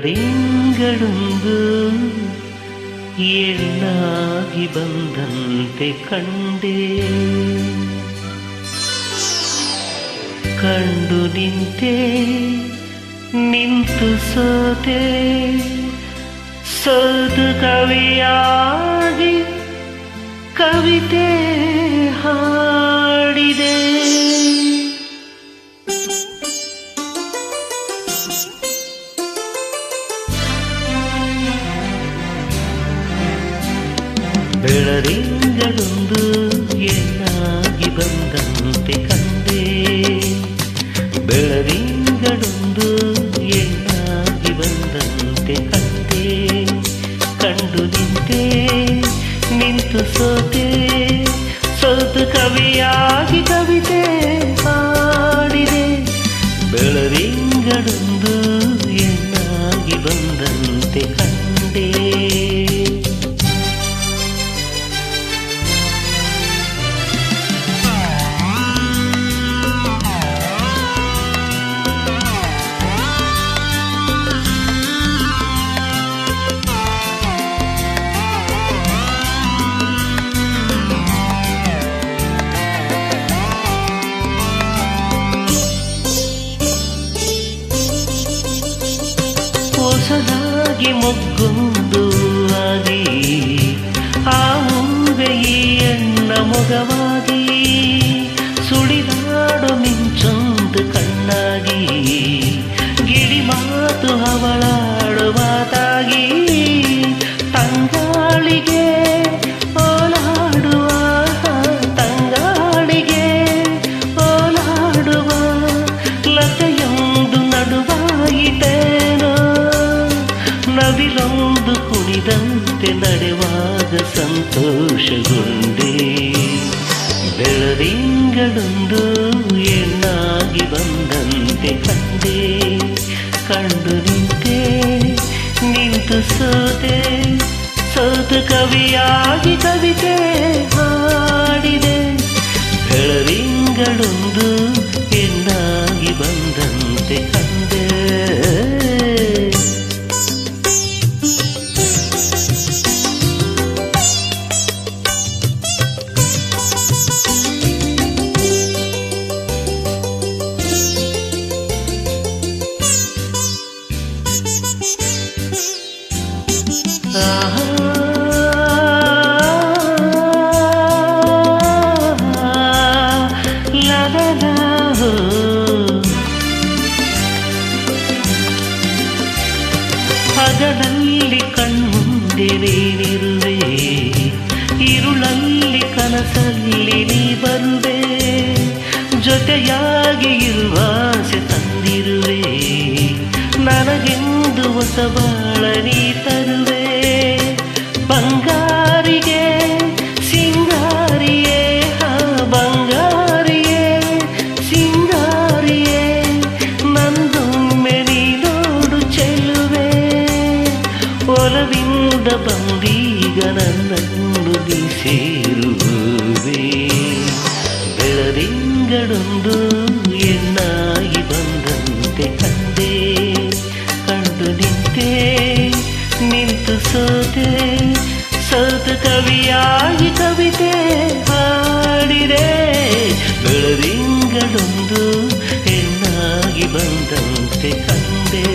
ಬೆಳದಿಂಗಳೊಂದು ಎಣ್ಣಾಗಿ ಬಂದಂತೆ ಕಂಡೆ, ಕಂಡು ನಿಂತೆ ನಿಂತು ಸೋತೆ, ಸೋತು ಕವಿಯಾಗಿ ಕವಿತೆ ಹಾಡಿದೆ. ಬೆಳದಿಂಗಳೊಂದು ಎಣ್ಣಾಗಿ ಬಂದಂತೆ ಕಂಡೆ, ಬೆಳದಿಂಗಳೊಂದು ಎಣ್ಣಾಗಿ ಬಂದಂತೆ ಕಂಡೆ, ಕಂಡು ನಿಂತೆ ನಿಂತು ಸೋತೆ, ಸೋತು ಕವಿಯಾಗಿ ಕವಿತೆ ಹಾಡಿದೆ. ಬೆಳದಿಂಗಳೊಂದು ಎಣ್ಣಾಗಿ ಬಂದಂತೆ ಕಂಡೆ. ಹೊಸದಾಗಿ ಮೊಗ್ಗೊಂದು ಆಗಿ ಆ ಹೂವೆ ಈ ಎಣ್ಣ ಮೊಗವಾಗಿ, ಸುಳಿದಾಡೋ ಮಿಂಚೊಂದು ಕಣ್ಣಾಗಿ, ಗಿಳಿ ಮಾತು ಹವಳಾಡೋ ಮಾತಾಗಿ, ತಂಗಾಳಿಗೆ ಓಲಾಡುವ ತಂಗಾಳಿಗೆ ಓಲಾಡುವ ಲತೆಯೊಂದು ನಡುವಾಯಿತೇನೋ, ನವಿಲೊಂದು ಕುಣಿದಂತೆ ನಡೆವಾಗ ಸಂತೋಷಗೊಂಡೆ. ಬೆಳದಿಂಗಳೊಂದು ಎಣ್ಣಾಗಿ ಬಂದಂತೆ ಕಂಡೆ, ಕಂಡು ನಿಂತೆ ನಿಂತು ಸೋತೆ, ಸೋತು ಕವಿಯಾಗಿ ಕವಿತೆ ಹಾಡಿದೆ. ಬೆಳದಿಂಗಳೊಂದು ಎಣ್ಣಾಗಿ ಬಂದಂತೆ ಕಂಡೆ. ಹಗಲಲ್ಲಿ ಕಣ್ಮುಂದೆ ನೀನಿರುವೆ, ಇರುಳಲ್ಲಿ ಕನಸಲ್ಲಿ ನೀ ಬರುವೆ, ಜೊತೆಯಾಗಿ ಇರುವಾಸೆ ತಂದಿರುವೆ, ನನಗೆಂದು ಹೊಸ ಬಾಳ ನೀ ತರುವೆ. ಬಂಗಾರಿಗೆ ಸಿಂಗಾರಿಯೇ, ಬಂಗಾರಿಯೇ ಸಿಂಗಾರಿಯೇ, ನಂದೊಮ್ಮೆ ನೀ ನೋಡು ಚೆಲುವೆ, ಒಲವಿಂದ ಬಂದೀಗ ನನ್ನನ್ನು ನೀ ಸೇರುವೆ. ಬೆಳದಿಂಗಳೊಂದು ಎಣ್ಣಾಗಿ ಬಂದಂತೆ ಕಂಡೆ, ಕಂಡು ನಿಂತೆ ನಿಂತು ಸೋತೆ, ಸೋತು ಕವಿಯಾಗಿ ಕವಿತೆ ಹಾಡಿದೆ. ಬೆಳದಿಂಗಳೊಂದು ಎಣ್ಣಾಗಿ ಬಂದಂತೆ ಕಂಡೆ.